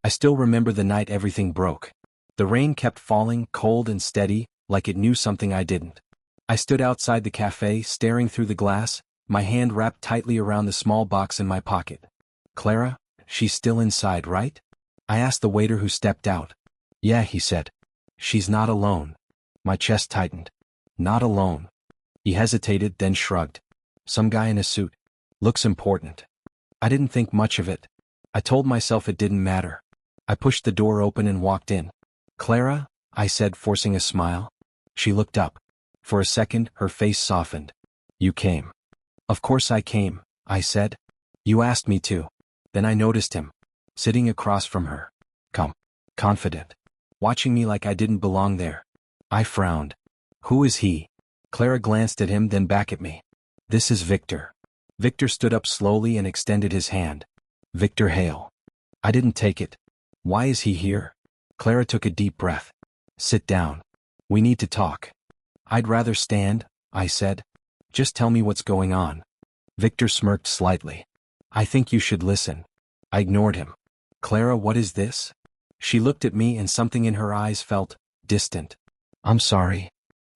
I still remember the night everything broke. The rain kept falling, cold and steady, like it knew something I didn't. I stood outside the cafe, staring through the glass, my hand wrapped tightly around the small box in my pocket. Clara, she's still inside, right? I asked the waiter who stepped out. Yeah, he said. She's not alone. My chest tightened. Not alone. He hesitated, then shrugged. Some guy in a suit. Looks important. I didn't think much of it. I told myself it didn't matter. I pushed the door open and walked in. Clara, I said, forcing a smile. She looked up. For a second, her face softened. You came. Of course I came, I said. You asked me to. Then I noticed him. Sitting across from her. Calm. Confident. Watching me like I didn't belong there. I frowned. Who is he? Clara glanced at him, then back at me. This is Victor. Victor stood up slowly and extended his hand. Victor Hale. I didn't take it. Why is he here? Clara took a deep breath. Sit down. We need to talk. I'd rather stand, I said. Just tell me what's going on. Victor smirked slightly. I think you should listen. I ignored him. Clara, what is this? She looked at me and something in her eyes felt distant. I'm sorry.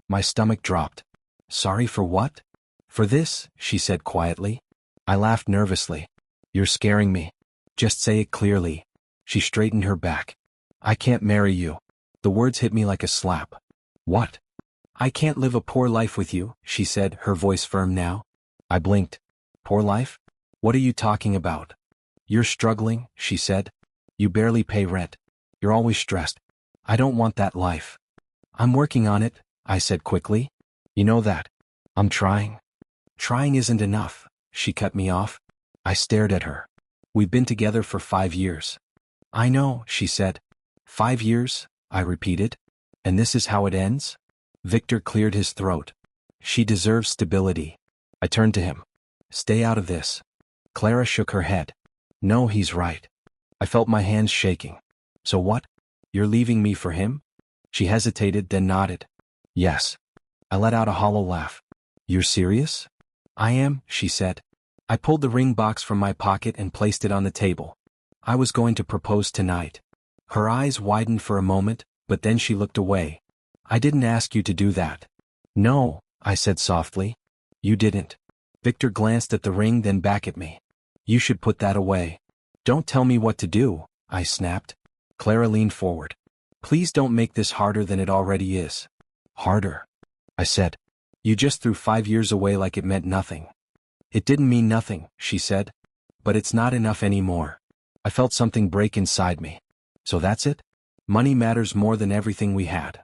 My stomach dropped. Sorry for what? For this, she said quietly. I laughed nervously. You're scaring me. Just say it clearly. She straightened her back. I can't marry you. The words hit me like a slap. What? I can't live a poor life with you, she said, her voice firm now. I blinked. Poor life? What are you talking about? You're struggling, she said. You barely pay rent. You're always stressed. I don't want that life. I'm working on it, I said quickly. You know that. I'm trying. Trying isn't enough, she cut me off. I stared at her. We've been together for 5 years. I know, she said. 5 years, I repeated. And this is how it ends? Victor cleared his throat. She deserves stability. I turned to him. Stay out of this. Clara shook her head. No, he's right. I felt my hands shaking. So what? You're leaving me for him? She hesitated, then nodded. Yes. I let out a hollow laugh. You're serious? I am, she said. I pulled the ring box from my pocket and placed it on the table. I was going to propose tonight. Her eyes widened for a moment, but then she looked away. I didn't ask you to do that. No, I said softly. You didn't. Victor glanced at the ring, then back at me. You should put that away. Don't tell me what to do, I snapped. Clara leaned forward. Please don't make this harder than it already is. Harder? I said. You just threw 5 years away like it meant nothing. It didn't mean nothing, she said. But it's not enough anymore. I felt something break inside me. So that's it? Money matters more than everything we had.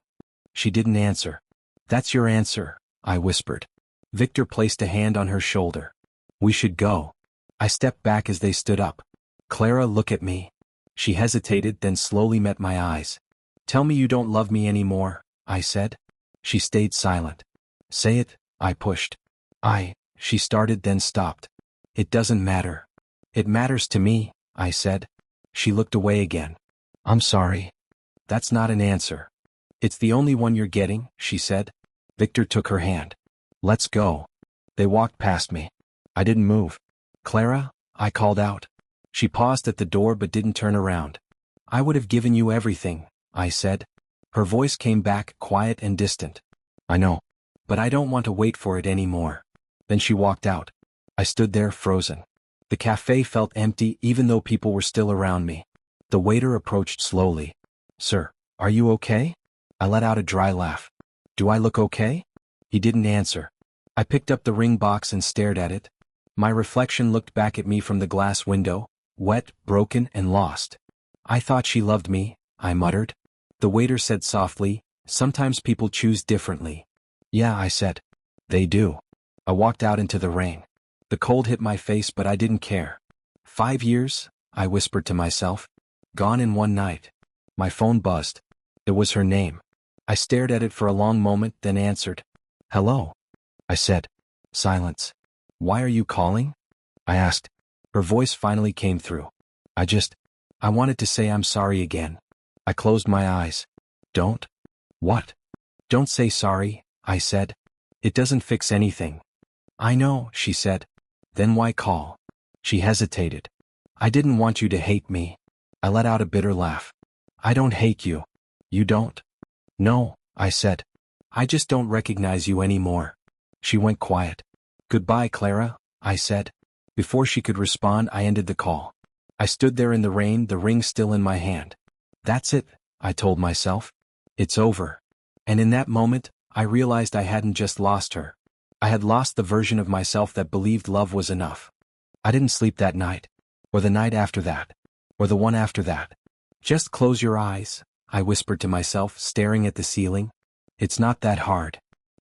She didn't answer. That's your answer, I whispered. Victor placed a hand on her shoulder. We should go. I stepped back as they stood up. Clara, look at me. She hesitated, then slowly met my eyes. Tell me you don't love me anymore, I said. She stayed silent. Say it, I pushed. She started, then stopped. It doesn't matter. It matters to me, I said. She looked away again. I'm sorry. That's not an answer. It's the only one you're getting, she said. Victor took her hand. Let's go. They walked past me. I didn't move. Clara, I called out. She paused at the door but didn't turn around. I would have given you everything, I said. Her voice came back, quiet and distant. I know. But I don't want to wait for it anymore. Then she walked out. I stood there, frozen. The cafe felt empty even though people were still around me. The waiter approached slowly. Sir, are you okay? I let out a dry laugh. Do I look okay? He didn't answer. I picked up the ring box and stared at it. My reflection looked back at me from the glass window, wet, broken, and lost. I thought she loved me, I muttered. The waiter said softly, sometimes people choose differently. Yeah, I said. They do. I walked out into the rain. The cold hit my face, but I didn't care. 5 years, I whispered to myself. Gone in one night. My phone buzzed. It was her name. I stared at it for a long moment, then answered. Hello. I said. Silence. Why are you calling? I asked. Her voice finally came through. I wanted to say I'm sorry again. I closed my eyes. Don't? What? Don't say sorry, I said. It doesn't fix anything. I know, she said. Then why call? She hesitated. I didn't want you to hate me. I let out a bitter laugh. I don't hate you. You don't? No, I said. I just don't recognize you anymore. She went quiet. Goodbye, Clara, I said. Before she could respond, I ended the call. I stood there in the rain, the ring still in my hand. That's it, I told myself. It's over. And in that moment, I realized I hadn't just lost her. I had lost the version of myself that believed love was enough. I didn't sleep that night, or the night after that, or the one after that. Just close your eyes, I whispered to myself, staring at the ceiling. It's not that hard.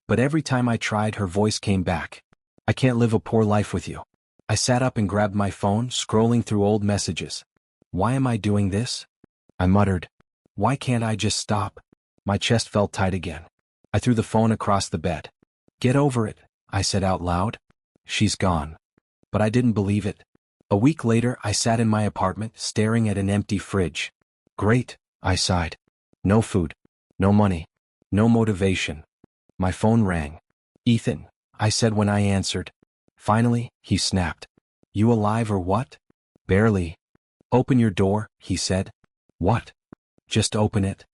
But every time I tried, her voice came back. I can't live a poor life with you. I sat up and grabbed my phone, scrolling through old messages. Why am I doing this? I muttered. Why can't I just stop? My chest felt tight again. I threw the phone across the bed. Get over it, I said out loud. She's gone. But I didn't believe it. A week later, I sat in my apartment, staring at an empty fridge. Great, I sighed. No food. No money. No motivation. My phone rang. Ethan, I said when I answered. Finally, he snapped. You alive or what? Barely. Open your door, he said. What? Just open it.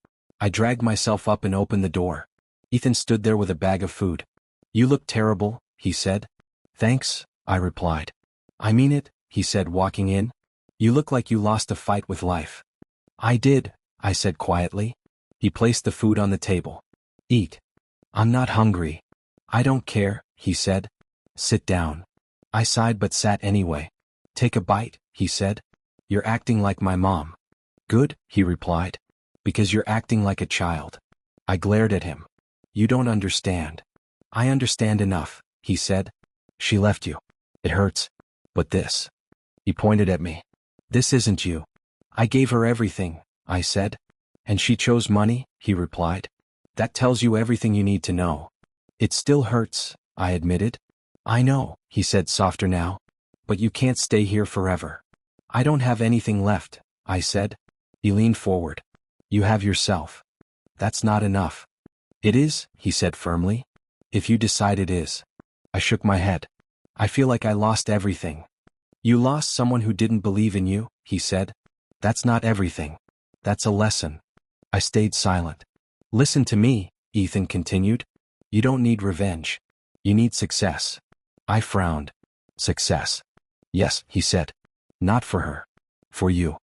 I dragged myself up and opened the door. Ethan stood there with a bag of food. You look terrible, he said. Thanks, I replied. I mean it, he said, walking in. You look like you lost a fight with life. I did, I said quietly. He placed the food on the table. Eat. I'm not hungry. I don't care, he said. Sit down. I sighed but sat anyway. Take a bite, he said. You're acting like my mom. Good, he replied. Because you're acting like a child. I glared at him. You don't understand. I understand enough, he said. She left you. It hurts. But this. He pointed at me. This isn't you. I gave her everything, I said. And she chose money, he replied. That tells you everything you need to know. It still hurts, I admitted. I know, he said softer now. But you can't stay here forever. I don't have anything left, I said. He leaned forward. You have yourself. That's not enough. It is, he said firmly. If you decide it is. I shook my head. I feel like I lost everything. You lost someone who didn't believe in you, he said. That's not everything. That's a lesson. I stayed silent. Listen to me, Ethan continued. You don't need revenge. You need success. I frowned. Success. Yes, he said. Not for her. For you.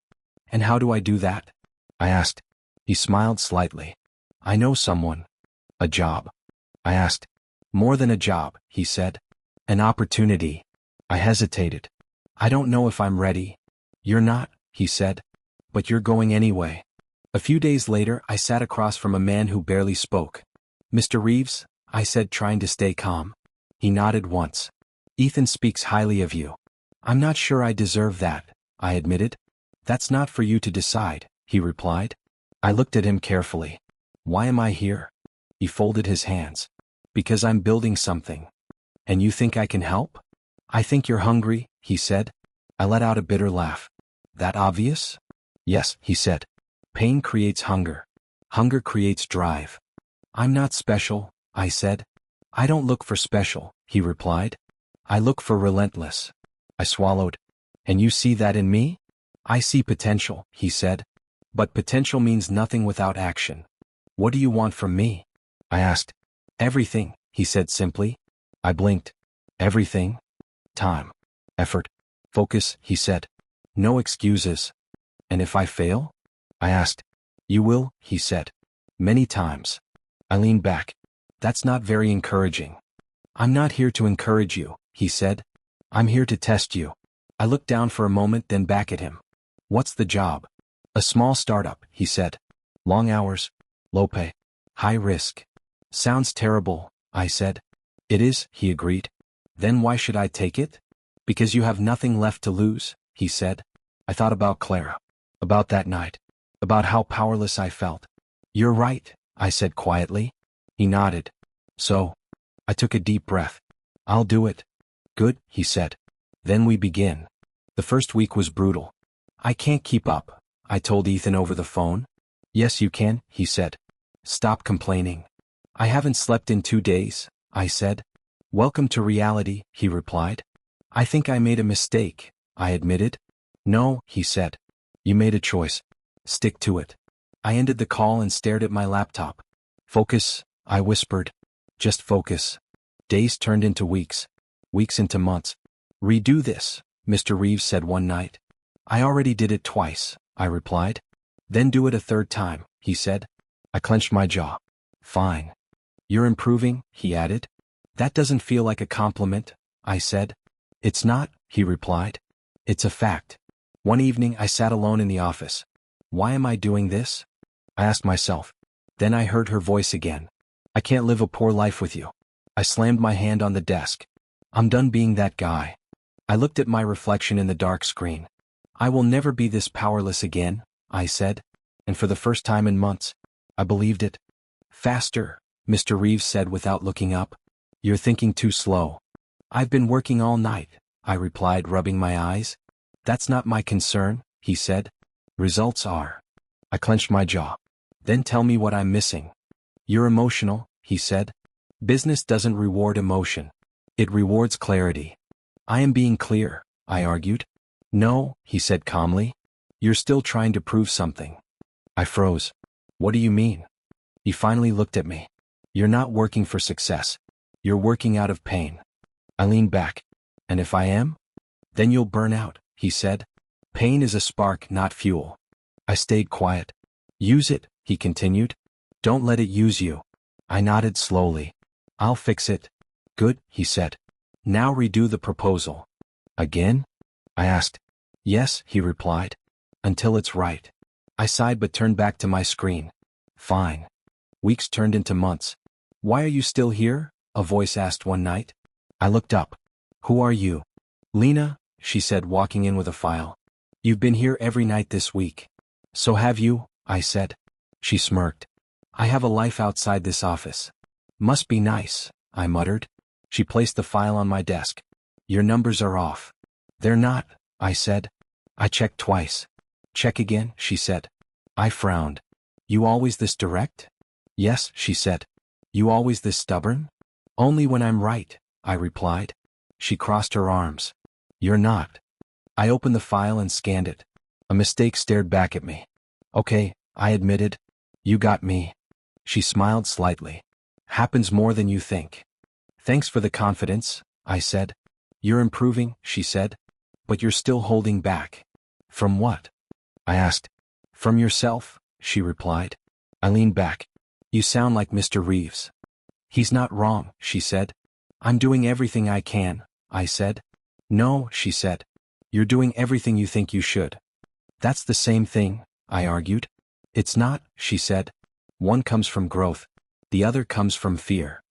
And how do I do that? I asked. He smiled slightly. I know someone. A job. I asked. More than a job, he said. An opportunity. I hesitated. I don't know if I'm ready. You're not, he said. But you're going anyway. A few days later, I sat across from a man who barely spoke. Mr. Reeves, I said, trying to stay calm. He nodded once. Ethan speaks highly of you. I'm not sure I deserve that, I admitted. That's not for you to decide, he replied. I looked at him carefully. Why am I here? He folded his hands. Because I'm building something. And you think I can help? I think you're hungry, he said. I let out a bitter laugh. That obvious? Yes, he said. Pain creates hunger. Hunger creates drive. I'm not special, I said. I don't look for special, he replied. I look for relentless. I swallowed. And you see that in me? I see potential, he said. But potential means nothing without action. What do you want from me? I asked. Everything, he said simply. I blinked. Everything? Time. Effort. Focus, he said. No excuses. And if I fail? I asked. You will, he said. Many times. I leaned back. That's not very encouraging. I'm not here to encourage you, he said. I'm here to test you. I looked down for a moment, then back at him. What's the job? A small startup, he said. Long hours. Low pay. High risk. Sounds terrible, I said. It is, he agreed. Then why should I take it? Because you have nothing left to lose, he said. I thought about Clara. About that night. About how powerless I felt. You're right, I said quietly. He nodded. So? I took a deep breath. I'll do it. Good, he said. Then we begin. The first week was brutal. I can't keep up, I told Ethan over the phone. Yes, you can, he said. Stop complaining. I haven't slept in 2 days, I said. Welcome to reality, he replied. I think I made a mistake, I admitted. No, he said. You made a choice. Stick to it. I ended the call and stared at my laptop. Focus, I whispered. Just focus. Days turned into weeks. Weeks into months. Redo this, Mr. Reeves said one night. I already did it twice, I replied. Then do it a third time, he said. I clenched my jaw. Fine. You're improving, he added. That doesn't feel like a compliment, I said. It's not, he replied. It's a fact. One evening I sat alone in the office. Why am I doing this? I asked myself. Then I heard her voice again. I can't live a poor life with you. I slammed my hand on the desk. I'm done being that guy. I looked at my reflection in the dark screen. I will never be this powerless again, I said. And for the first time in months, I believed it. Faster, Mr. Reeves said without looking up. You're thinking too slow. I've been working all night, I replied, rubbing my eyes. That's not my concern, he said. Results are. I clenched my jaw. Then tell me what I'm missing. You're emotional, he said. Business doesn't reward emotion. It rewards clarity. I am being clear, I argued. No, he said calmly. You're still trying to prove something. I froze. What do you mean? He finally looked at me. You're not working for success. You're working out of pain. I leaned back. And if I am? Then you'll burn out, he said. Pain is a spark, not fuel. I stayed quiet. Use it, he continued. Don't let it use you. I nodded slowly. I'll fix it. Good, he said. Now redo the proposal. Again? I asked. Yes, he replied. Until it's right. I sighed but turned back to my screen. Fine. Weeks turned into months. Why are you still here? A voice asked one night. I looked up. Who are you? Lena, she said, walking in with a file. You've been here every night this week. So have you, I said. She smirked. I have a life outside this office. Must be nice, I muttered. She placed the file on my desk. Your numbers are off. They're not, I said. I checked twice. Check again, she said. I frowned. You always this direct? Yes, she said. You always this stubborn? Only when I'm right, I replied. She crossed her arms. You're not. I opened the file and scanned it. A mistake stared back at me. Okay, I admitted. You got me. She smiled slightly. Happens more than you think. Thanks for the confidence, I said. You're improving, she said. But you're still holding back. From what? I asked. From yourself, she replied. I leaned back. You sound like Mr. Reeves. He's not wrong, she said. I'm doing everything I can, I said. No, she said. You're doing everything you think you should. That's the same thing, I argued. It's not, she said. One comes from growth. The other comes from fear.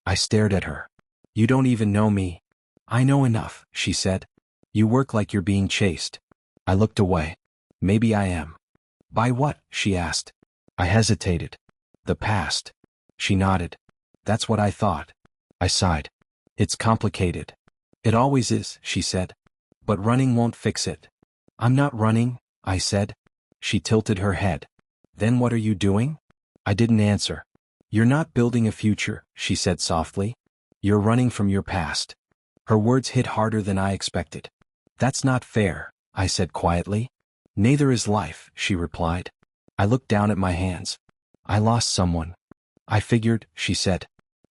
I stared at her. You don't even know me. I know enough, she said. You work like you're being chased. I looked away. Maybe I am. By what? She asked. I hesitated. The past. She nodded. That's what I thought. I sighed. It's complicated. It always is, she said. But running won't fix it. I'm not running, I said. She tilted her head. Then what are you doing? I didn't answer. You're not building a future, she said softly. You're running from your past. Her words hit harder than I expected. That's not fair, I said quietly. Neither is life, she replied. I looked down at my hands. I lost someone. I figured, she said.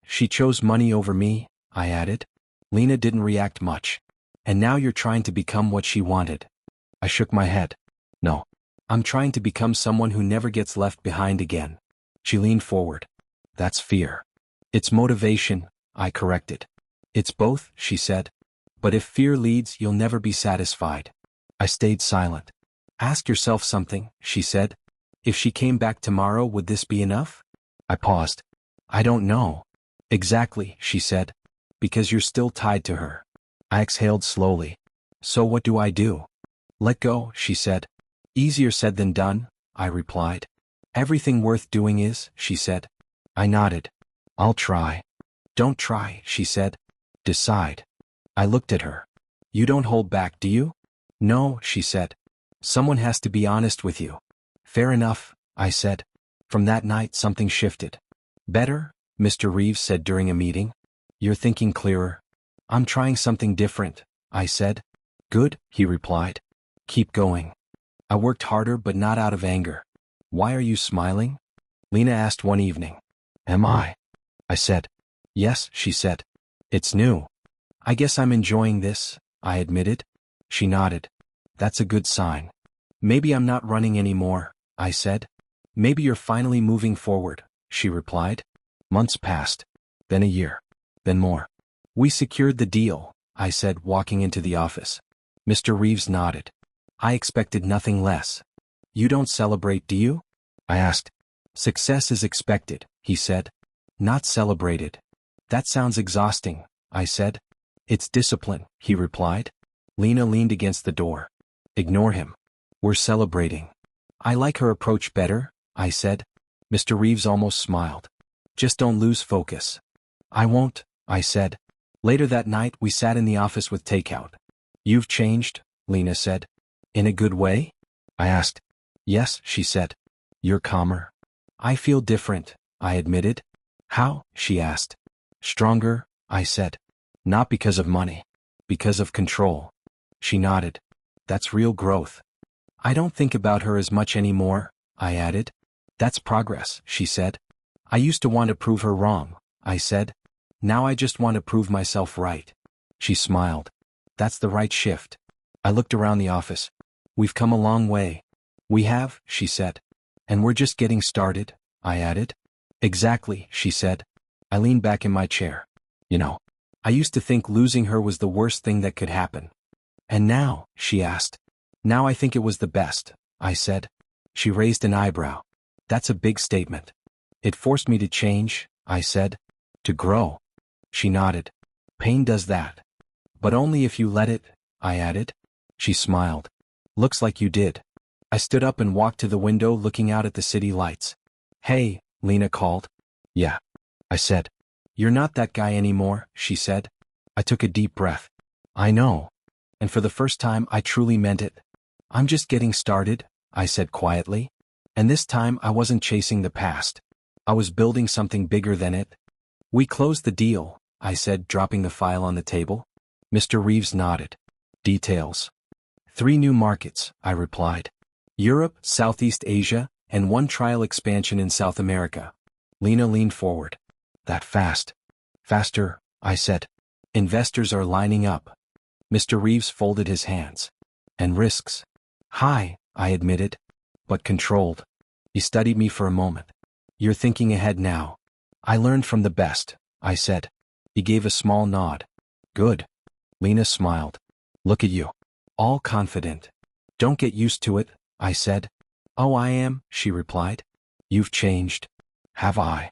She chose money over me, I added. Lena didn't react much. And now you're trying to become what she wanted. I shook my head. No. I'm trying to become someone who never gets left behind again. She leaned forward. That's fear. It's motivation, I corrected. It's both, she said. But if fear leads, you'll never be satisfied. I stayed silent. Ask yourself something, she said. If she came back tomorrow, would this be enough? I paused. I don't know. Exactly, she said. Because you're still tied to her. I exhaled slowly. So what do I do? Let go, she said. Easier said than done, I replied. Everything worth doing is, she said. I nodded. I'll try. Don't try, she said. Decide. I looked at her. You don't hold back, do you? No, she said. Someone has to be honest with you. Fair enough, I said. From that night something shifted. Better, Mr. Reeves said during a meeting. You're thinking clearer. I'm trying something different, I said. Good, he replied. Keep going. I worked harder but not out of anger. Why are you smiling? Lena asked one evening. Am I? I said. Yes, she said. It's new. I guess I'm enjoying this, I admitted. She nodded. That's a good sign. Maybe I'm not running anymore, I said. Maybe you're finally moving forward, she replied. Months passed. Then a year. Then more. We secured the deal, I said, walking into the office. Mr. Reeves nodded. I expected nothing less. You don't celebrate, do you? I asked. Success is expected, he said. Not celebrated. That sounds exhausting, I said. It's discipline, he replied. Lena leaned against the door. Ignore him. We're celebrating. I like her approach better, I said. Mr. Reeves almost smiled. Just don't lose focus. I won't, I said. Later that night we sat in the office with takeout. You've changed, Lena said. In a good way? I asked. Yes, she said. You're calmer. I feel different, I admitted. How? She asked. Stronger, I said. Not because of money. Because of control. She nodded. That's real growth. I don't think about her as much anymore, I added. That's progress, she said. I used to want to prove her wrong, I said. Now I just want to prove myself right. She smiled. That's the right shift. I looked around the office. We've come a long way. We have, she said. And we're just getting started, I added. Exactly, she said. I leaned back in my chair. You know, I used to think losing her was the worst thing that could happen. And now, she asked. Now I think it was the best, I said. She raised an eyebrow. That's a big statement. It forced me to change, I said. To grow. She nodded. Pain does that. But only if you let it, I added. She smiled. Looks like you did. I stood up and walked to the window looking out at the city lights. Hey, Lena called. Yeah, I said. You're not that guy anymore, she said. I took a deep breath. I know. And for the first time I truly meant it. I'm just getting started, I said quietly. And this time I wasn't chasing the past. I was building something bigger than it. We closed the deal, I said, dropping the file on the table. Mr. Reeves nodded. Details. 3 new markets, I replied. Europe, Southeast Asia, and 1 trial expansion in South America. Lena leaned forward. That fast. Faster, I said. Investors are lining up. Mr. Reeves folded his hands. And risks. High, I admitted. But controlled. He studied me for a moment. You're thinking ahead now. I learned from the best, I said. He gave a small nod. Good. Lena smiled. Look at you. All confident. Don't get used to it, I said. Oh, I am, she replied. You've changed. Have I?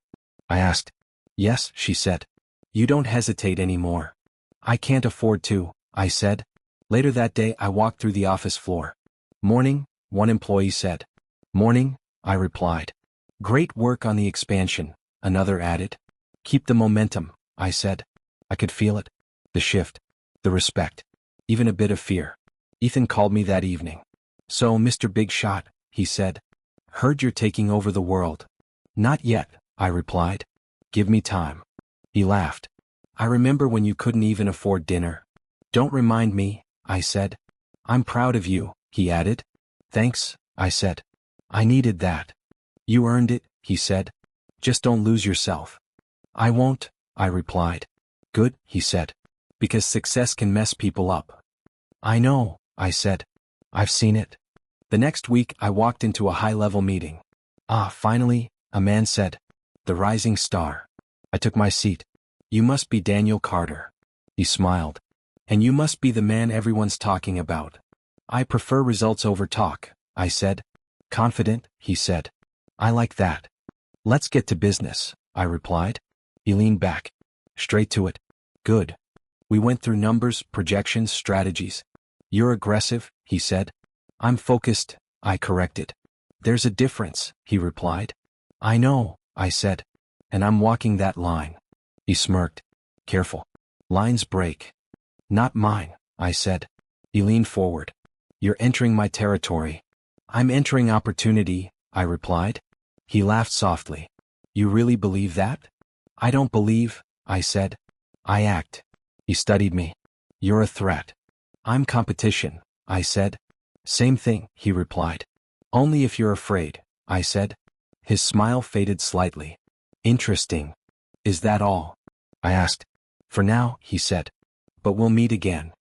I asked. Yes, she said. You don't hesitate anymore. I can't afford to, I said. Later that day I walked through the office floor. Morning, one employee said. Morning, I replied. Great work on the expansion, another added. Keep the momentum, I said. I could feel it. The shift. The respect. Even a bit of fear. Ethan called me that evening. So, Mr. Big Shot, he said. Heard you're taking over the world. Not yet, I replied. Give me time. He laughed. I remember when you couldn't even afford dinner. Don't remind me, I said. I'm proud of you, he added. Thanks, I said. I needed that. You earned it, he said. Just don't lose yourself. I won't, I replied. Good, he said. Because success can mess people up. I know, I said. I've seen it. The next week I walked into a high-level meeting. Finally, a man said. The rising star. I took my seat. You must be Daniel Carter. He smiled. And you must be the man everyone's talking about. I prefer results over talk, I said. Confident, he said. I like that. Let's get to business, I replied. He leaned back. Straight to it. Good. We went through numbers, projections, strategies. You're aggressive, he said. I'm focused, I corrected. There's a difference, he replied. I know, I said. And I'm walking that line. He smirked. Careful. Lines break. Not mine, I said. He leaned forward. You're entering my territory. I'm entering opportunity, I replied. He laughed softly. You really believe that? I don't believe, I said. I act. He studied me. You're a threat. I'm competition, I said. Same thing, he replied. Only if you're afraid, I said. His smile faded slightly. Interesting. Is that all? I asked. For now, he said. But we'll meet again.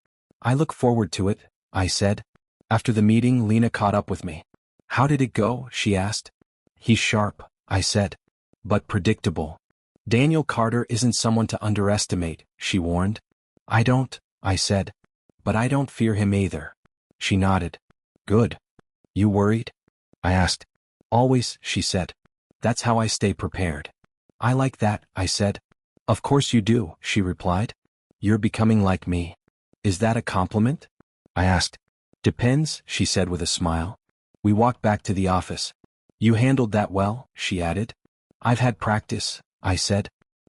I look forward to it, I said. After the meeting, Lena caught up with me. How did it go? She asked. He's sharp, I said. But predictable. Daniel Carter isn't someone to underestimate, she warned. I said. But I don't fear him either. She nodded. Good. You worried? I asked. Always, she said. That's how I stay prepared. I like that, I said. Of course you do, she replied. You're becoming like me. Is that a compliment? I asked. Depends, she said with a smile. We walked back to the office. You handled that well, she added. I've had practice, I said.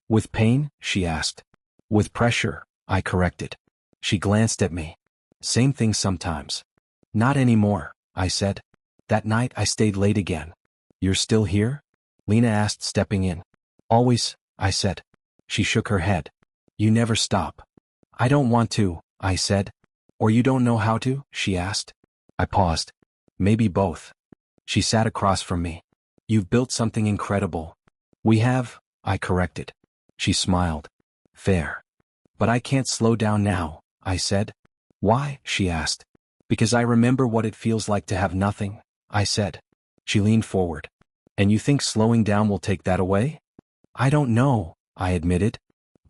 With pain, she asked. With pressure, I corrected. She glanced at me. Same thing sometimes. Not anymore, I said. That night I stayed late again. You're still here? Lena asked, stepping in. Always, I said. She shook her head. You never stop. I don't want to, I said. Or you don't know how to? She asked. I paused. Maybe both. She sat across from me. You've built something incredible. We have, I corrected. She smiled. Fair. But I can't slow down now, I said. Why? She asked. Because I remember what it feels like to have nothing, I said. She leaned forward. And you think slowing down will take that away? I don't know, I admitted.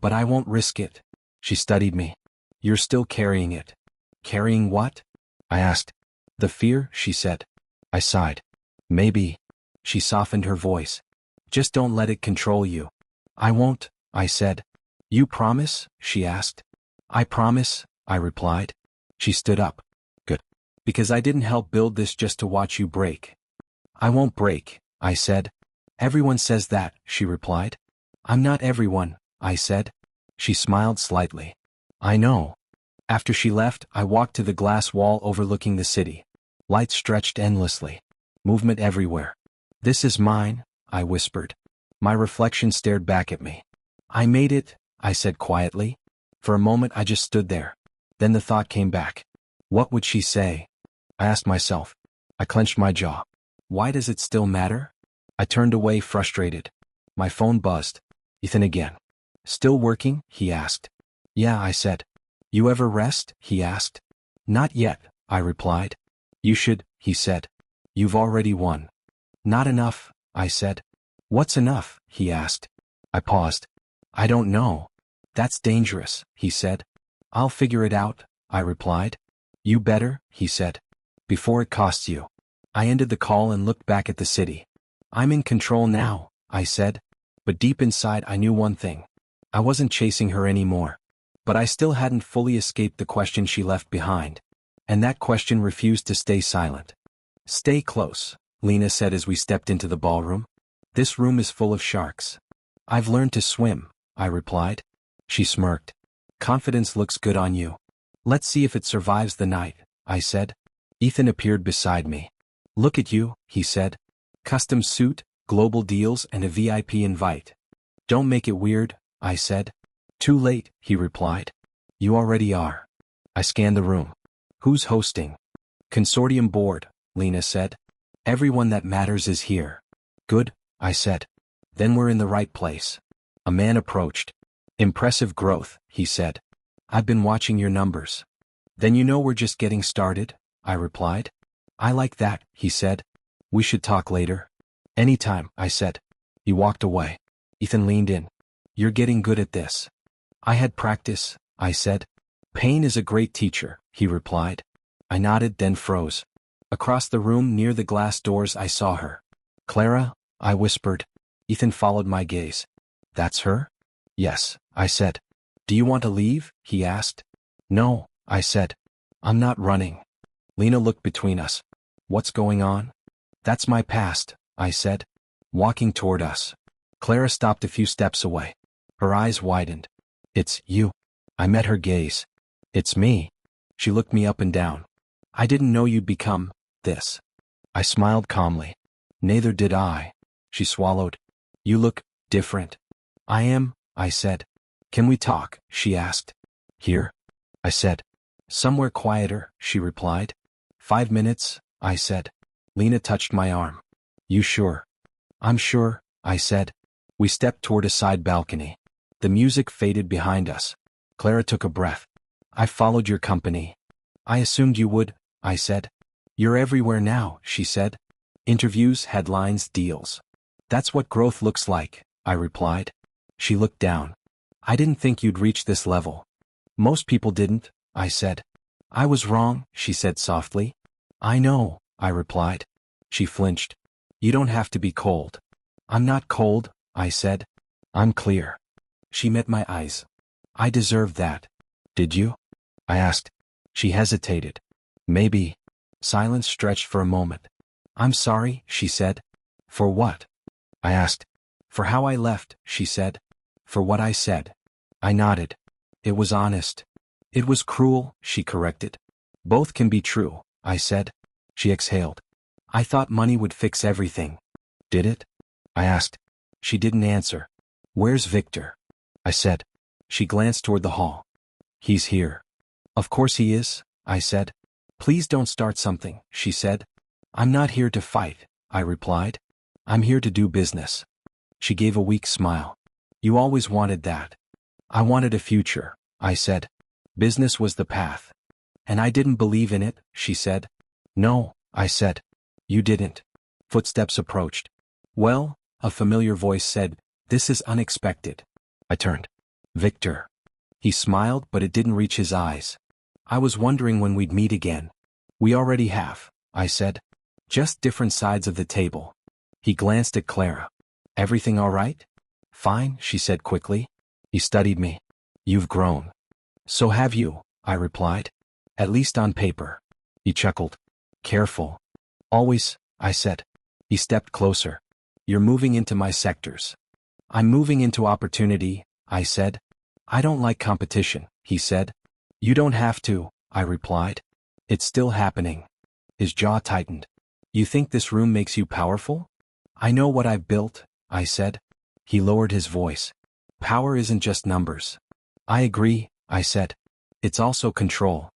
But I won't risk it. She studied me. You're still carrying it. Carrying what? I asked. The fear, she said. I sighed. Maybe. She softened her voice. Just don't let it control you. I won't, I said. You promise? She asked. I promise, I replied. She stood up. Good. Because I didn't help build this just to watch you break. I won't break, I said. Everyone says that, she replied. I'm not everyone, I said. She smiled slightly. I know. After she left, I walked to the glass wall overlooking the city. Lights stretched endlessly. Movement everywhere. This is mine, I whispered. My reflection stared back at me. I made it, I said quietly. For a moment I just stood there. Then the thought came back. What would she say? I asked myself. I clenched my jaw. Why does it still matter? I turned away frustrated. My phone buzzed. Ethan again. Still working? He asked. Yeah, I said. You ever rest? He asked. Not yet, I replied. You should, he said. You've already won. Not enough, I said. What's enough? He asked. I paused. I don't know. That's dangerous, he said. I'll figure it out, I replied. You better, he said. Before it costs you. I ended the call and looked back at the city. I'm in control now, I said. But deep inside I knew one thing. I wasn't chasing her anymore. But I still hadn't fully escaped the question she left behind. And that question refused to stay silent. Stay close, Lena said as we stepped into the ballroom. This room is full of sharks. I've learned to swim, I replied. She smirked. Confidence looks good on you. Let's see if it survives the night, I said. Ethan appeared beside me. Look at you, he said. Custom suit, global deals, and a VIP invite. Don't make it weird, I said. Too late, he replied. You already are. I scanned the room. Who's hosting? Consortium board, Lena said. Everyone that matters is here. Good, I said. Then we're in the right place. A man approached. Impressive growth, he said. I've been watching your numbers. Then you know we're just getting started, I replied. I like that, he said. We should talk later. Anytime, I said. He walked away. Ethan leaned in. You're getting good at this. I had practice, I said. Pain is a great teacher, he replied. I nodded, then froze. Across the room near the glass doors I saw her. Clara, I whispered. Ethan followed my gaze. That's her? Yes, I said. Do you want to leave? He asked. No, I said. I'm not running. Lena looked between us. What's going on? That's my past, I said. Walking toward us. Clara stopped a few steps away. Her eyes widened. It's you. I met her gaze. It's me. She looked me up and down. I didn't know you'd become this. I smiled calmly. Neither did I. She swallowed. You look different. I am, I said. Can we talk? She asked. Here? I said. Somewhere quieter, she replied. 5 minutes, I said. Lena touched my arm. You sure? I'm sure, I said. We stepped toward a side balcony. The music faded behind us. Clara took a breath. I followed your company. I assumed you would, I said. You're everywhere now, she said. Interviews, headlines, deals. That's what growth looks like, I replied. She looked down. I didn't think you'd reach this level. Most people didn't, I said. I was wrong, she said softly. I know, I replied. She flinched. You don't have to be cold. I'm not cold, I said. I'm clear. She met my eyes. I deserved that. Did you? I asked. She hesitated. Maybe. Silence stretched for a moment. I'm sorry, she said. For what? I asked. For how I left, she said. For what I said. I nodded. It was honest. It was cruel, she corrected. Both can be true, I said. She exhaled. I thought money would fix everything. Did it? I asked. She didn't answer. Where's Victor? I said. She glanced toward the hall. He's here. Of course he is, I said. Please don't start something, she said. I'm not here to fight, I replied. I'm here to do business. She gave a weak smile. You always wanted that. I wanted a future, I said. Business was the path. And I didn't believe in it, she said. No, I said. You didn't. Footsteps approached. Well, a familiar voice said, this is unexpected. I turned. Victor. He smiled, but it didn't reach his eyes. I was wondering when we'd meet again. We already have, I said. Just different sides of the table. He glanced at Clara. Everything all right? Fine, she said quickly. He studied me. You've grown. So have you, I replied. At least on paper. He chuckled. Careful. Always, I said. He stepped closer. You're moving into my sectors. I'm moving into opportunity, I said. I don't like competition, he said. You don't have to, I replied. It's still happening. His jaw tightened. You think this room makes you powerful? I know what I've built, I said. He lowered his voice. Power isn't just numbers. I agree, I said. It's also control.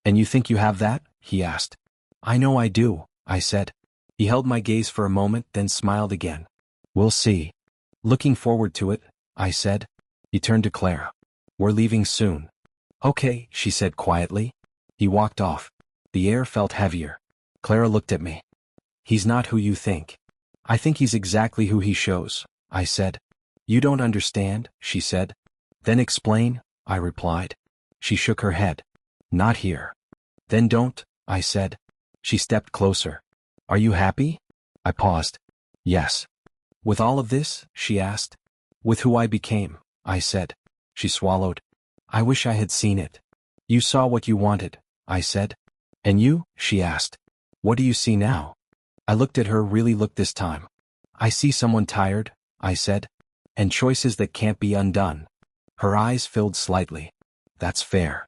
And you think you have that? He asked. I know I do, I said. He held my gaze for a moment, then smiled again. We'll see. Looking forward to it, I said. He turned to Clara. We're leaving soon. Okay, she said quietly. He walked off. The air felt heavier. Clara looked at me. He's not who you think. I think he's exactly who he shows, I said. You don't understand, she said. Then explain, I replied. She shook her head. Not here. Then don't, I said. She stepped closer. Are you happy? I paused. Yes. With all of this? She asked. With who I became, I said. She swallowed. I wish I had seen it. You saw what you wanted, I said. And you? She asked. What do you see now? I looked at her, really looked this time. I see someone tired, I said. And choices that can't be undone. Her eyes filled slightly. That's fair.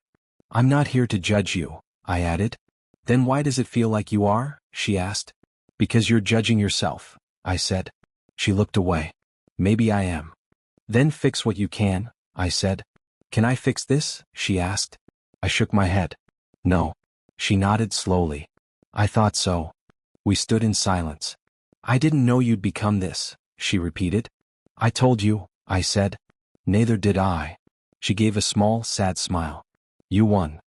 I'm not here to judge you, I added. Then why does it feel like you are? She asked. Because you're judging yourself, I said. She looked away. Maybe I am. Then fix what you can, I said. Can I fix this? She asked. I shook my head. No. She nodded slowly. I thought so. We stood in silence. I didn't know you'd become this, she repeated. I told you, I said. Neither did I. She gave a small, sad smile. You won.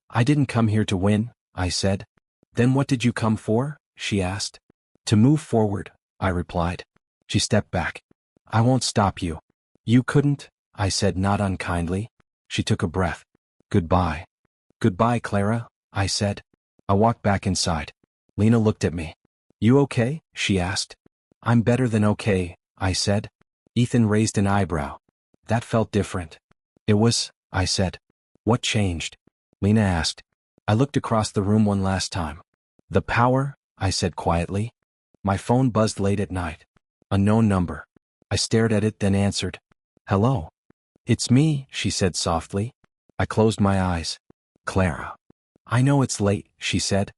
I didn't come here to win, I said. Then what did you come for? She asked. To move forward, I replied. She stepped back. I won't stop you. You couldn't, I said, not unkindly. She took a breath. Goodbye. Goodbye, Clara, I said. I walked back inside. Lena looked at me. You okay? She asked. I'm better than okay, I said. Ethan raised an eyebrow. That felt different. It was, I said. What changed? Lena asked. I looked across the room one last time. The power, I said quietly. My phone buzzed late at night. Unknown number. I stared at it, then answered. Hello. It's me, she said softly. I closed my eyes. Clara. I know it's late, she said.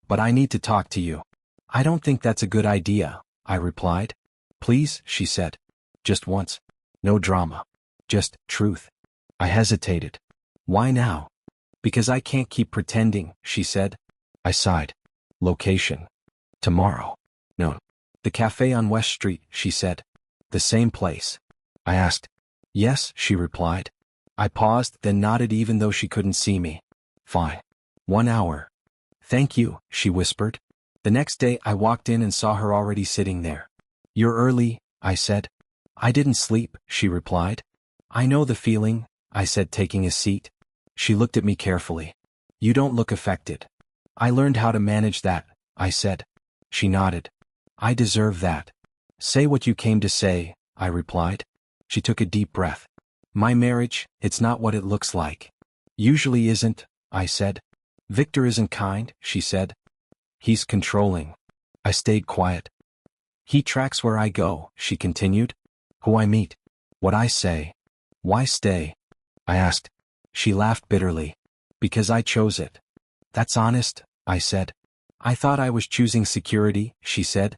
But I need to talk to you. I don't think that's a good idea, I replied. Please, she said. Just once. No drama. Just truth. I hesitated. Why now? Because I can't keep pretending, she said. I sighed. Location. Tomorrow. No. The cafe on West Street, she said. The same place. I asked. Yes, she replied. I paused, then nodded even though she couldn't see me. Fine. 1 hour. Thank you, she whispered. The next day I walked in and saw her already sitting there. You're early, I said. I didn't sleep, she replied. I know the feeling, I said, taking a seat. She looked at me carefully. You don't look affected. I learned how to manage that, I said. She nodded. I deserve that. Say what you came to say, I replied. She took a deep breath. My marriage, it's not what it looks like. Usually isn't, I said. Victor isn't kind, she said. He's controlling. I stayed quiet. He tracks where I go, she continued. Who I meet. What I say. Why stay? I asked. She laughed bitterly. Because I chose it. That's honest, I said. I thought I was choosing security, she said.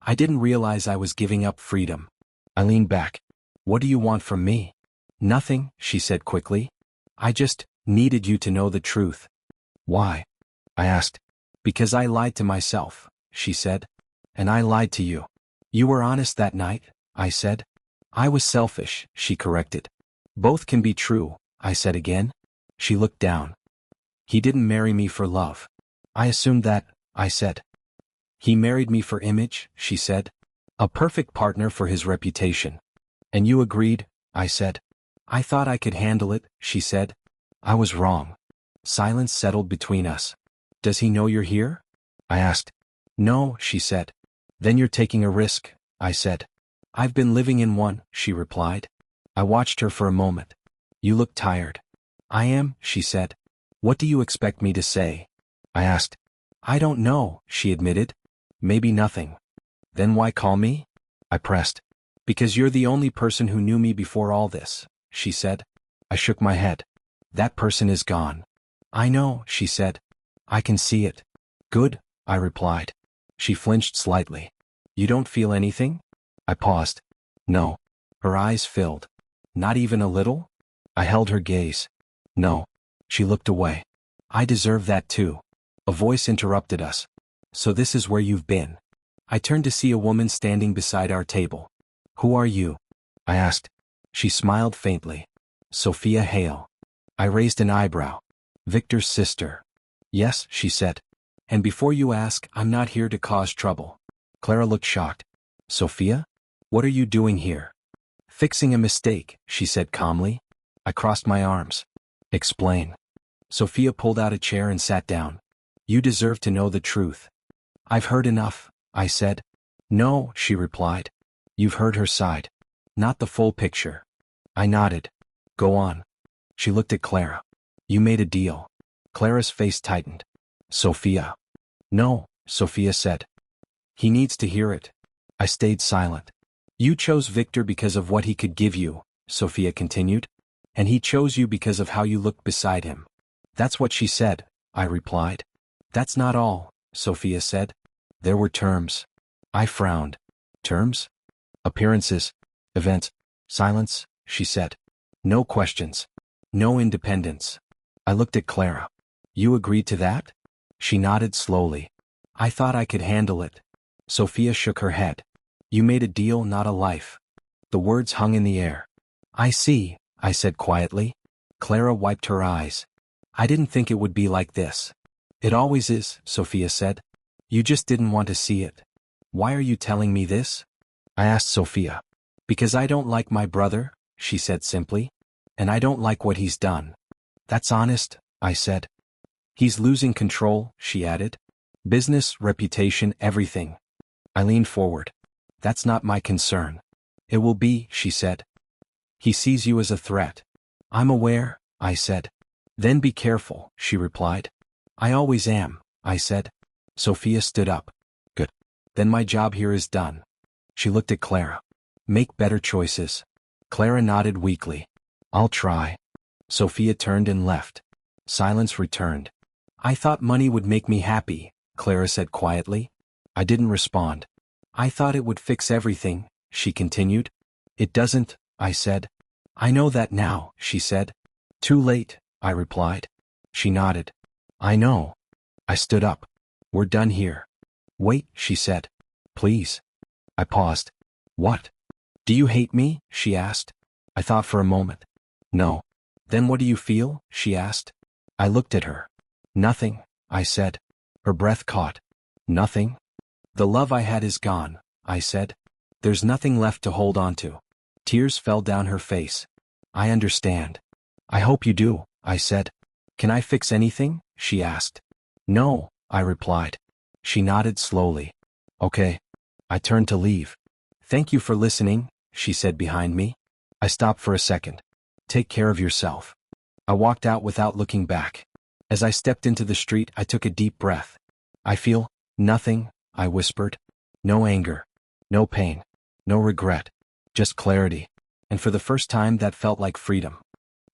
I didn't realize I was giving up freedom. I leaned back. What do you want from me? Nothing, she said quickly. I just needed you to know the truth. Why? I asked. Because I lied to myself, she said. And I lied to you. You were honest that night, I said. I was selfish, she corrected. Both can be true, I said again. She looked down. He didn't marry me for love. I assumed that, I said. He married me for image, she said. A perfect partner for his reputation. And you agreed, I said. I thought I could handle it, she said. I was wrong. Silence settled between us. Does he know you're here? I asked. No, she said. Then you're taking a risk, I said. I've been living in one, she replied. I watched her for a moment. You look tired. I am, she said. What do you expect me to say? I asked. I don't know, she admitted. Maybe nothing. Then why call me? I pressed. Because you're the only person who knew me before all this, she said. I shook my head. That person is gone. I know, she said. I can see it. Good, I replied. She flinched slightly. You don't feel anything? I paused. No. Her eyes filled. Not even a little? I held her gaze. No. She looked away. I deserve that too. A voice interrupted us. So this is where you've been. I turned to see a woman standing beside our table. Who are you? I asked. She smiled faintly. Sophia Hale. I raised an eyebrow. Victor's sister. Yes, she said. And before you ask, I'm not here to cause trouble. Clara looked shocked. Sophia? What are you doing here? Fixing a mistake, she said calmly. I crossed my arms. Explain. Sophia pulled out a chair and sat down. You deserve to know the truth. I've heard enough, I said. No, she replied. You've heard her side. Not the full picture. I nodded. Go on. She looked at Clara. You made a deal. Clara's face tightened. Sophia. No, Sophia said. He needs to hear it. I stayed silent. You chose Victor because of what he could give you, Sophia continued. And he chose you because of how you looked beside him. That's what she said, I replied. That's not all, Sophia said. There were terms. I frowned. Terms? Appearances. Events. Silence, she said. No questions. No independence. I looked at Clara. You agreed to that? She nodded slowly. I thought I could handle it. Sophia shook her head. You made a deal, not a life. The words hung in the air. I see, I said quietly. Clara wiped her eyes. I didn't think it would be like this. It always is, Sophia said. You just didn't want to see it. Why are you telling me this? I asked Sophia. Because I don't like my brother, she said simply. And I don't like what he's done. That's honest, I said. He's losing control, she added. Business, reputation, everything. I leaned forward. That's not my concern. It will be, she said. He sees you as a threat. I'm aware, I said. Then be careful, she replied. I always am, I said. Sophia stood up. Good. Then my job here is done. She looked at Clara. Make better choices. Clara nodded weakly. I'll try. Sophia turned and left. Silence returned. I thought money would make me happy, Clara said quietly. I didn't respond. I thought it would fix everything, she continued. It doesn't, I said. I know that now, she said. Too late, I replied. She nodded. I know. I stood up. We're done here. Wait, she said. Please. I paused. What? Do you hate me? She asked. I thought for a moment. No. Then what do you feel? She asked. I looked at her. Nothing, I said. Her breath caught. Nothing? The love I had is gone, I said. There's nothing left to hold on to. Tears fell down her face. I understand. I hope you do, I said. Can I fix anything? She asked. No, I replied. She nodded slowly. Okay. I turned to leave. Thank you for listening, she said behind me. I stopped for a second. Take care of yourself. I walked out without looking back. As I stepped into the street, I took a deep breath. I feel nothing, I whispered. No anger. No pain. No regret. Just clarity. And for the first time, that felt like freedom.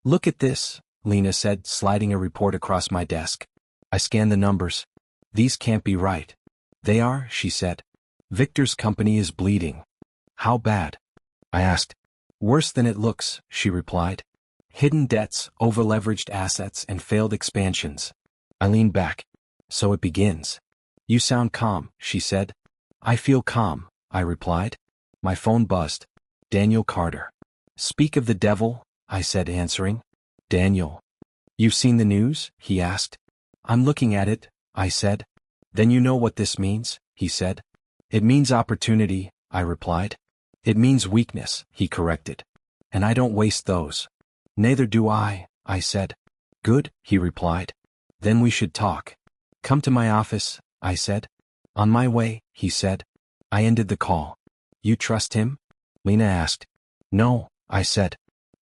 Look at this, Lena said, sliding a report across my desk. I scanned the numbers. These can't be right. They are, she said. Victor's company is bleeding. How bad? I asked. Worse than it looks, she replied. Hidden debts, over-leveraged assets, and failed expansions. I leaned back. So it begins. You sound calm, she said. I feel calm, I replied. My phone buzzed. Daniel Carter. Speak of the devil, I said, answering. Daniel. You've seen the news? He asked. I'm looking at it, I said. Then you know what this means, he said. It means opportunity, I replied. It means weakness, he corrected. And I don't waste those. Neither do I said. Good, he replied. Then we should talk. Come to my office, I said. On my way, he said. I ended the call. You trust him? Lena asked. No, I said.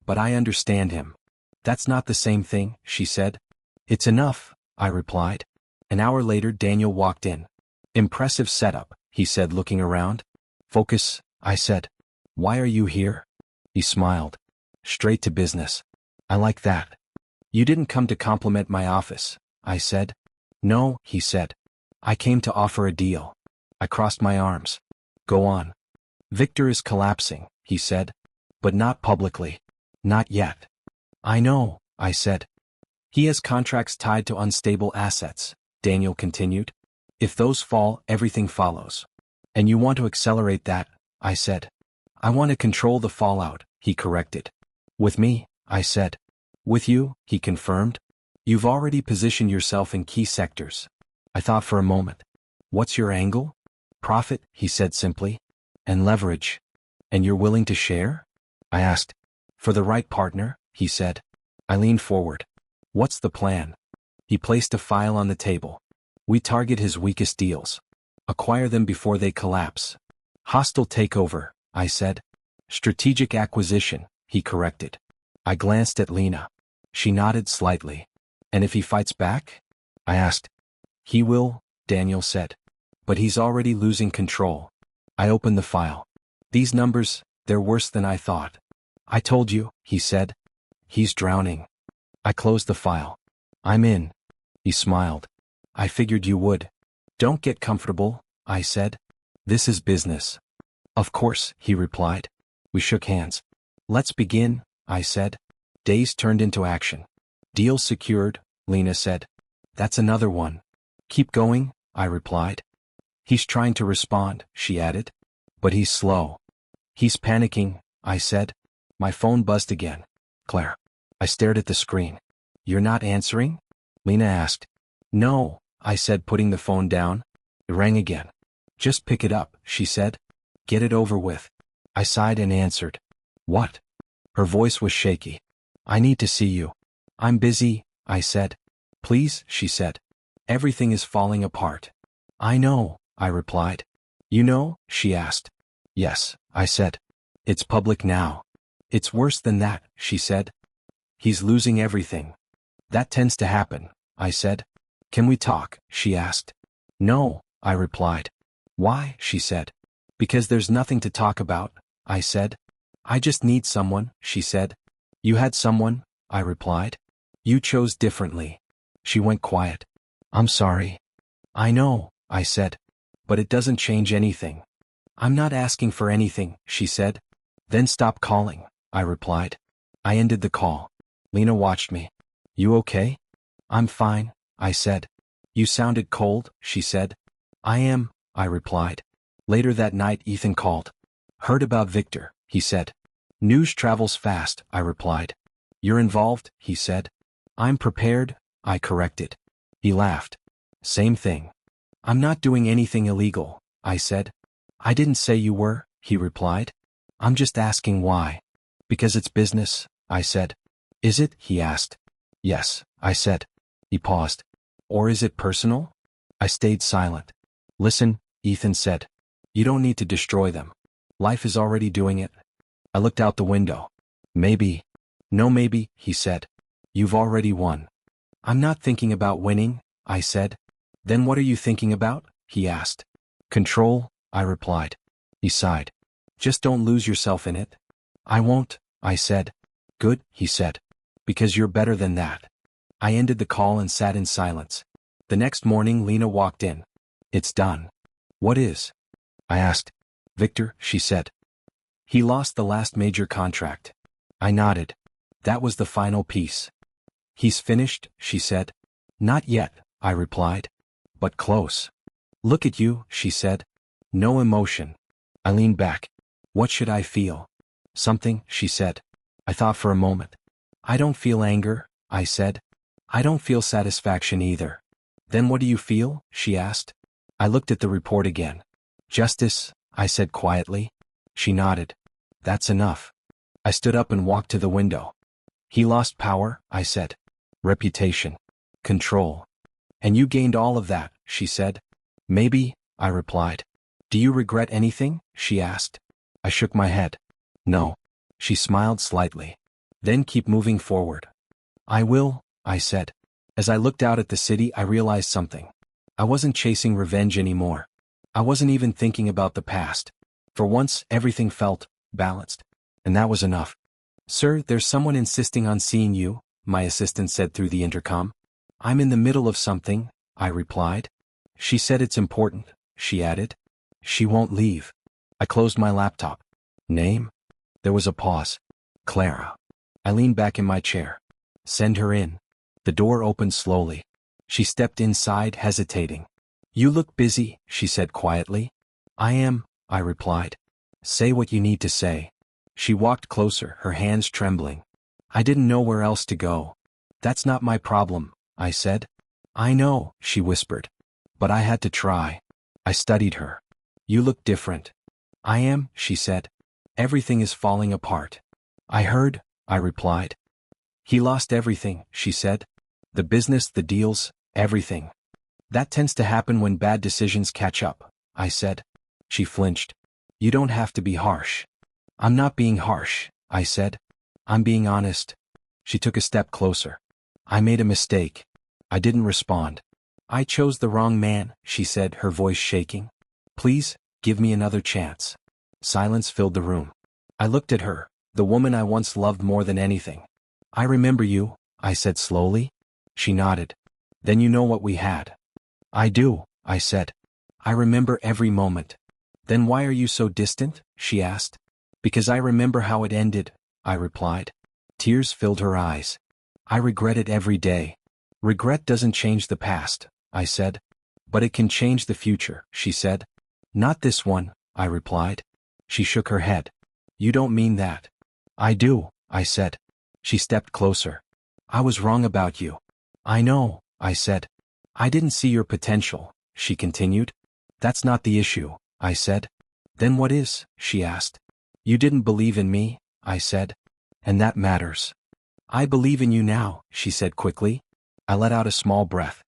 But I understand him. That's not the same thing, she said. It's enough, I replied. An hour later, Daniel walked in. Impressive setup, he said, looking around. Focus, I said. Why are you here? He smiled. Straight to business. I like that. You didn't come to compliment my office, I said. No, he said. I came to offer a deal. I crossed my arms. Go on. Victor is collapsing, he said. But not publicly. Not yet. I know, I said. He has contracts tied to unstable assets, Daniel continued. If those fall, everything follows. And you want to accelerate that, I said. I want to control the fallout, he corrected. With me, I said. With you, he confirmed. You've already positioned yourself in key sectors. I thought for a moment. What's your angle? Profit, he said simply. And leverage. And you're willing to share? I asked. For the right partner, he said. I leaned forward. What's the plan? He placed a file on the table. We target his weakest deals. Acquire them before they collapse. Hostile takeover, I said. Strategic acquisition, he corrected. I glanced at Lena. She nodded slightly. And if he fights back? I asked. He will, Daniel said. But he's already losing control. I opened the file. These numbers, they're worse than I thought. I told you, he said. He's drowning. I closed the file. I'm in. He smiled. I figured you would. Don't get comfortable, I said. This is business. Of course, he replied. We shook hands. Let's begin, I said. Days turned into action. Deal secured, Lena said. That's another one. Keep going, I replied. He's trying to respond, she added. But he's slow. He's panicking, I said. My phone buzzed again. Claire. I stared at the screen. You're not answering? Lena asked. No, I said, putting the phone down. It rang again. Just pick it up, she said. Get it over with. I sighed and answered. What? Her voice was shaky. I need to see you. I'm busy, I said. Please, she said. Everything is falling apart. I know, I replied. You know? She asked. Yes, I said. It's public now. It's worse than that, she said. He's losing everything. That tends to happen, I said. Can we talk? She asked. No, I replied. Why? She said. Because there's nothing to talk about, I said. I just need someone, she said. You had someone, I replied. You chose differently. She went quiet. I'm sorry. I know, I said. But it doesn't change anything. I'm not asking for anything, she said. Then stop calling, I replied. I ended the call. Lena watched me. You okay? I'm fine, I said. You sounded cold, she said. I am, I replied. Later that night Ethan called. Heard about Victor, he said. News travels fast, I replied. You're involved, he said. I'm prepared, I corrected. He laughed. Same thing. I'm not doing anything illegal, I said. I didn't say you were, he replied. I'm just asking why. Because it's business, I said. Is it, he asked. Yes, I said. He paused. Or is it personal? I stayed silent. Listen, Ethan said. You don't need to destroy them. Life is already doing it. I looked out the window. Maybe. No maybe, he said. You've already won. I'm not thinking about winning, I said. Then what are you thinking about? He asked. Control, I replied. He sighed. Just don't lose yourself in it. I won't, I said. Good, he said. Because you're better than that. I ended the call and sat in silence. The next morning Lena walked in. It's done. What is? I asked. Victor, she said. He lost the last major contract. I nodded. That was the final piece. He's finished, she said. Not yet, I replied. But close. Look at you, she said. No emotion. I leaned back. What should I feel? Something, she said. I thought for a moment. I don't feel anger, I said. I don't feel satisfaction either. Then what do you feel? She asked. I looked at the report again. Justice, I said quietly. She nodded. That's enough. I stood up and walked to the window. He lost power, I said. Reputation. Control. And you gained all of that, she said. Maybe, I replied. Do you regret anything? She asked. I shook my head. No. She smiled slightly. Then keep moving forward. I will, I said. As I looked out at the city I realized something. I wasn't chasing revenge anymore. I wasn't even thinking about the past. For once everything felt balanced. And that was enough. Sir, there's someone insisting on seeing you, my assistant said through the intercom. I'm in the middle of something, I replied. She said it's important, she added. She won't leave. I closed my laptop. Name? There was a pause. Clara. I leaned back in my chair. Send her in. The door opened slowly. She stepped inside, hesitating. You look busy, she said quietly. I am, I replied. Say what you need to say. She walked closer, her hands trembling. I didn't know where else to go. That's not my problem, I said. I know, she whispered. But I had to try. I studied her. You look different. I am, she said. Everything is falling apart. I heard, I replied. He lost everything, she said. The business, the deals, everything. That tends to happen when bad decisions catch up, I said. She flinched. You don't have to be harsh. I'm not being harsh, I said. I'm being honest. She took a step closer. I made a mistake. I didn't respond. I chose the wrong man, she said, her voice shaking. Please, give me another chance. Silence filled the room. I looked at her, the woman I once loved more than anything. I remember you, I said slowly. She nodded. Then you know what we had. I do, I said. I remember every moment. Then why are you so distant? She asked. Because I remember how it ended, I replied. Tears filled her eyes. I regret it every day. Regret doesn't change the past, I said. But it can change the future, she said. Not this one, I replied. She shook her head. You don't mean that. I do, I said. She stepped closer. I was wrong about you. I know, I said. I didn't see your potential, she continued. That's not the issue, I said. Then what is? She asked. You didn't believe in me, I said. And that matters. I believe in you now, she said quickly. I let out a small breath.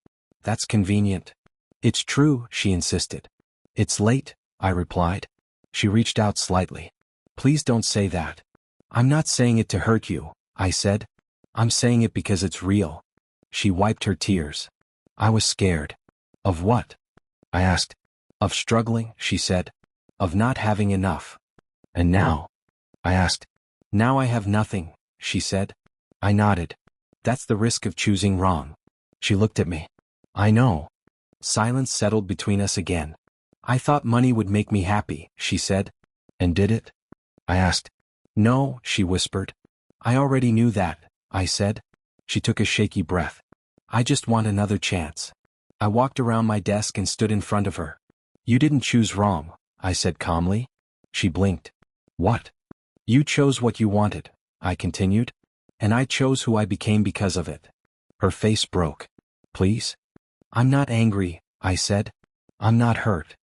That's convenient. It's true, she insisted. It's late, I replied. She reached out slightly. Please don't say that. I'm not saying it to hurt you, I said. I'm saying it because it's real. She wiped her tears. I was scared. Of what? I asked. Of struggling, she said. Of not having enough. And now? I asked. Now I have nothing, she said. I nodded. That's the risk of choosing wrong. She looked at me. I know. Silence settled between us again. I thought money would make me happy, she said. And did it? I asked. No, she whispered. I already knew that, I said. She took a shaky breath. I just want another chance. I walked around my desk and stood in front of her. You didn't choose wrong, I said calmly. She blinked. What? You chose what you wanted, I continued. And I chose who I became because of it. Her face broke. Please? I'm not angry, I said. I'm not hurt.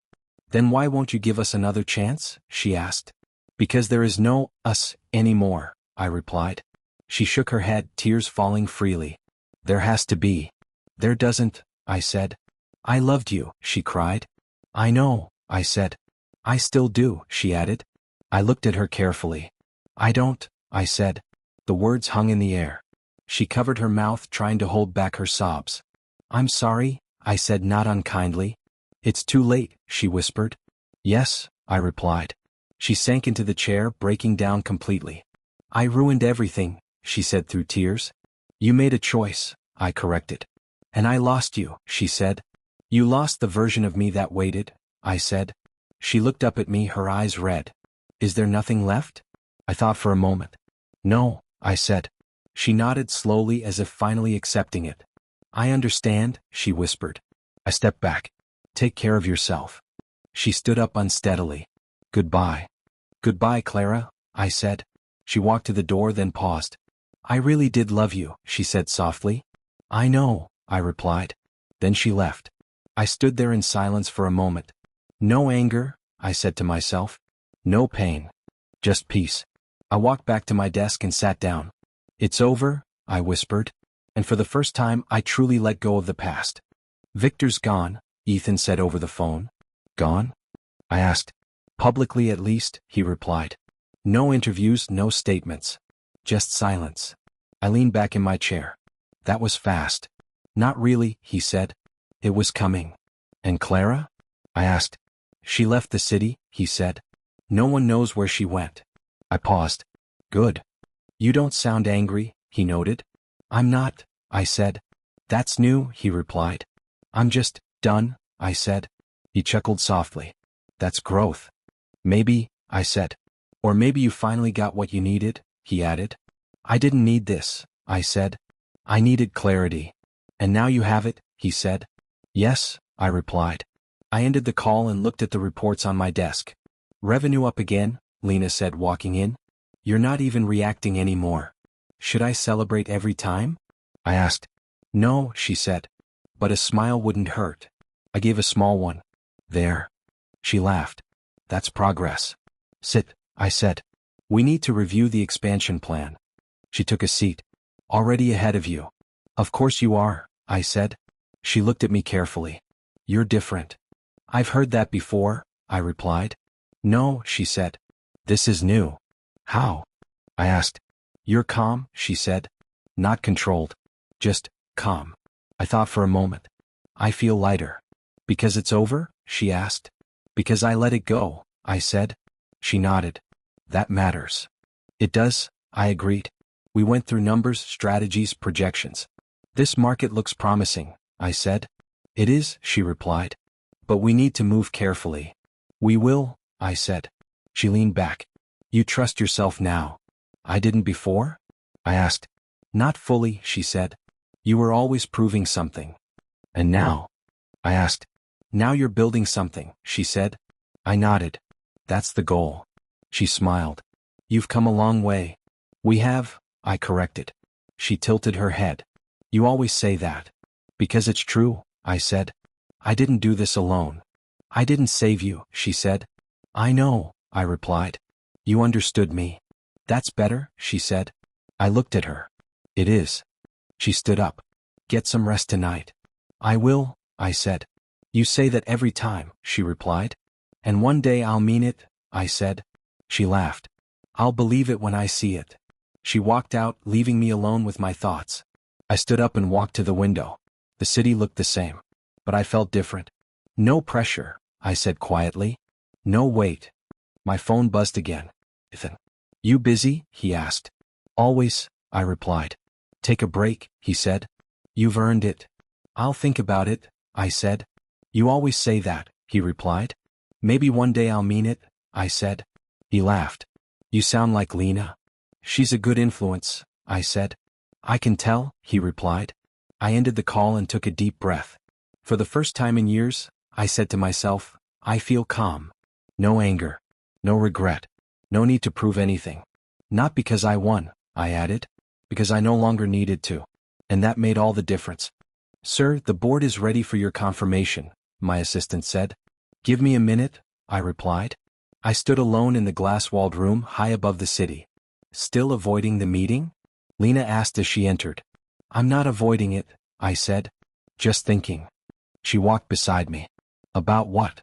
Then why won't you give us another chance? She asked. Because there is no us anymore, I replied. She shook her head, tears falling freely. There has to be. There doesn't, I said. I loved you, she cried. I know, I said. I still do, she added. I looked at her carefully. I don't, I said. The words hung in the air. She covered her mouth, trying to hold back her sobs. I'm sorry, I said, not unkindly. It's too late, she whispered. Yes, I replied. She sank into the chair, breaking down completely. I ruined everything, she said through tears. You made a choice, I corrected. And I lost you, she said. You lost the version of me that waited, I said. She looked up at me, her eyes red. Is there nothing left? I thought for a moment. No, I said. She nodded slowly, as if finally accepting it. I understand, she whispered. I stepped back. Take care of yourself. She stood up unsteadily. Goodbye. Goodbye, Clara, I said. She walked to the door, then paused. I really did love you, she said softly. I know, I replied. Then she left. I stood there in silence for a moment. No anger, I said to myself. No pain. Just peace. I walked back to my desk and sat down. It's over, I whispered. And for the first time, I truly let go of the past. Victor's gone, Ethan said over the phone. Gone? I asked. Publicly at least, he replied. No interviews, no statements. Just silence. I leaned back in my chair. That was fast. Not really, he said. It was coming. And Clara? I asked. She left the city, he said. No one knows where she went. I paused. Good. You don't sound angry, he noted. I'm not, I said. That's new, he replied. I'm just done, I said. He chuckled softly. That's growth. Maybe, I said. Or maybe you finally got what you needed, he added. I didn't need this, I said. I needed clarity. And now you have it, he said. Yes, I replied. I ended the call and looked at the reports on my desk. Revenue up again, Lena said, walking in. You're not even reacting anymore. Should I celebrate every time? I asked. No, she said. But a smile wouldn't hurt. I gave a small one. There. She laughed. That's progress. Sit, I said. We need to review the expansion plan. She took a seat. Already ahead of you. Of course you are, I said. She looked at me carefully. You're different. I've heard that before, I replied. No, she said. This is new. How? I asked. You're calm, she said. Not controlled. Just calm. I thought for a moment. I feel lighter. Because it's over? She asked. Because I let it go, I said. She nodded. That matters. It does, I agreed. We went through numbers, strategies, projections. This market looks promising, I said. It is, she replied. But we need to move carefully. We will, I said. She leaned back. You trust yourself now. I didn't before? I asked. Not fully, she said. You were always proving something. And now? I asked. Now you're building something, she said. I nodded. That's the goal. She smiled. You've come a long way. We have, I corrected. She tilted her head. You always say that. Because it's true, I said. I didn't do this alone. I didn't save you, she said. I know, I replied. You understood me. That's better, she said. I looked at her. It is. She stood up. Get some rest tonight. I will, I said. You say that every time, she replied. And one day I'll mean it, I said. She laughed. I'll believe it when I see it. She walked out, leaving me alone with my thoughts. I stood up and walked to the window. The city looked the same. But I felt different. No pressure, I said quietly. No wait. My phone buzzed again. Ethan. You busy? He asked. Always, I replied. Take a break, he said. You've earned it. I'll think about it, I said. You always say that, he replied. Maybe one day I'll mean it, I said. He laughed. You sound like Lena. She's a good influence, I said. I can tell, he replied. I ended the call and took a deep breath. For the first time in years, I said to myself, I feel calm. No anger. No regret. No need to prove anything. Not because I won, I added, because I no longer needed to. And that made all the difference. Sir, the board is ready for your confirmation, my assistant said. Give me a minute, I replied. I stood alone in the glass-walled room high above the city. Still avoiding the meeting? Lena asked as she entered. I'm not avoiding it, I said. Just thinking. She walked beside me. About what?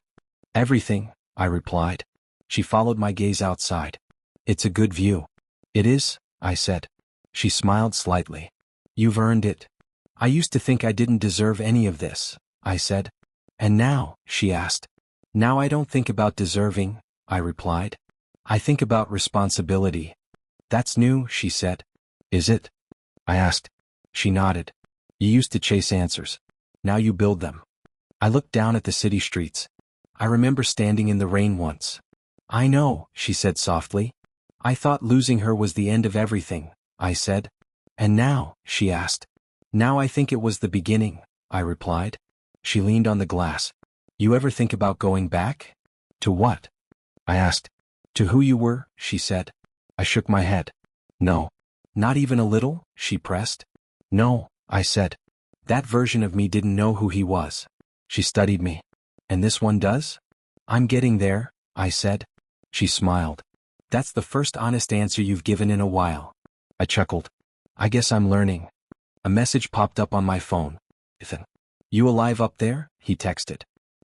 Everything, I replied. She followed my gaze outside. It's a good view. It is, I said. She smiled slightly. You've earned it. I used to think I didn't deserve any of this, I said. And now, she asked. Now I don't think about deserving, I replied. I think about responsibility. That's new, she said. Is it? I asked. She nodded. You used to chase answers. Now you build them. I looked down at the city streets. I remember standing in the rain once. I know, she said softly. I thought losing her was the end of everything, I said. And now, she asked. Now I think it was the beginning, I replied. She leaned on the glass. You ever think about going back? To what? I asked. To who you were, she said. I shook my head. No. Not even a little, she pressed. No, I said. That version of me didn't know who he was. She studied me. And this one does? I'm getting there, I said. She smiled. That's the first honest answer you've given in a while. I chuckled. I guess I'm learning. A message popped up on my phone. Ethan. You alive up there? He texted.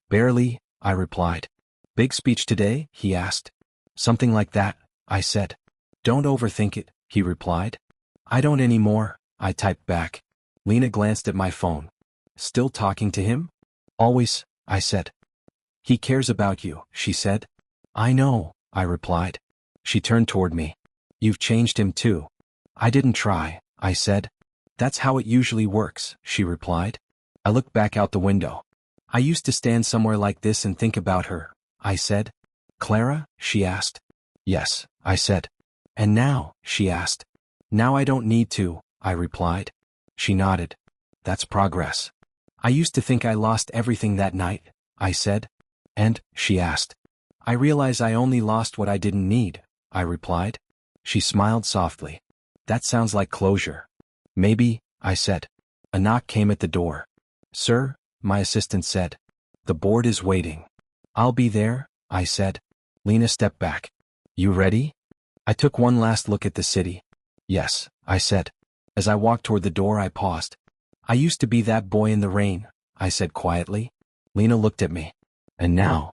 Barely, I replied. Big speech today? He asked. Something like that, I said. Don't overthink it, he replied. I don't anymore, I typed back. Lena glanced at my phone. Still talking to him? Always, I said. He cares about you, she said. I know, I replied. She turned toward me. You've changed him too. I didn't try, I said. That's how it usually works, she replied. I looked back out the window. I used to stand somewhere like this and think about her, I said. Clara? She asked. Yes, I said. And now? She asked. Now I don't need to, I replied. She nodded. That's progress. I used to think I lost everything that night, I said. And, she asked. I realize I only lost what I didn't need, I replied. She smiled softly. That sounds like closure. Maybe, I said. A knock came at the door. Sir, my assistant said. The board is waiting. I'll be there, I said. Lena stepped back. You ready? I took one last look at the city. Yes, I said. As I walked toward the door I paused. I used to be that boy in the rain, I said quietly. Lena looked at me. And now?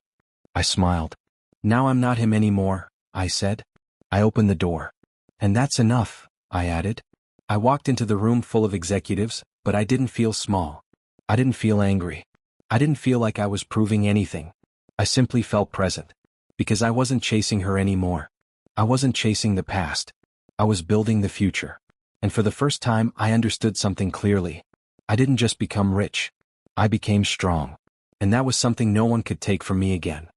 I smiled. Now I'm not him anymore, I said. I opened the door. And that's enough, I added. I walked into the room full of executives, but I didn't feel small. I didn't feel angry. I didn't feel like I was proving anything. I simply felt present. Because I wasn't chasing her anymore. I wasn't chasing the past. I was building the future. And for the first time I understood something clearly. I didn't just become rich. I became strong. And that was something no one could take from me again.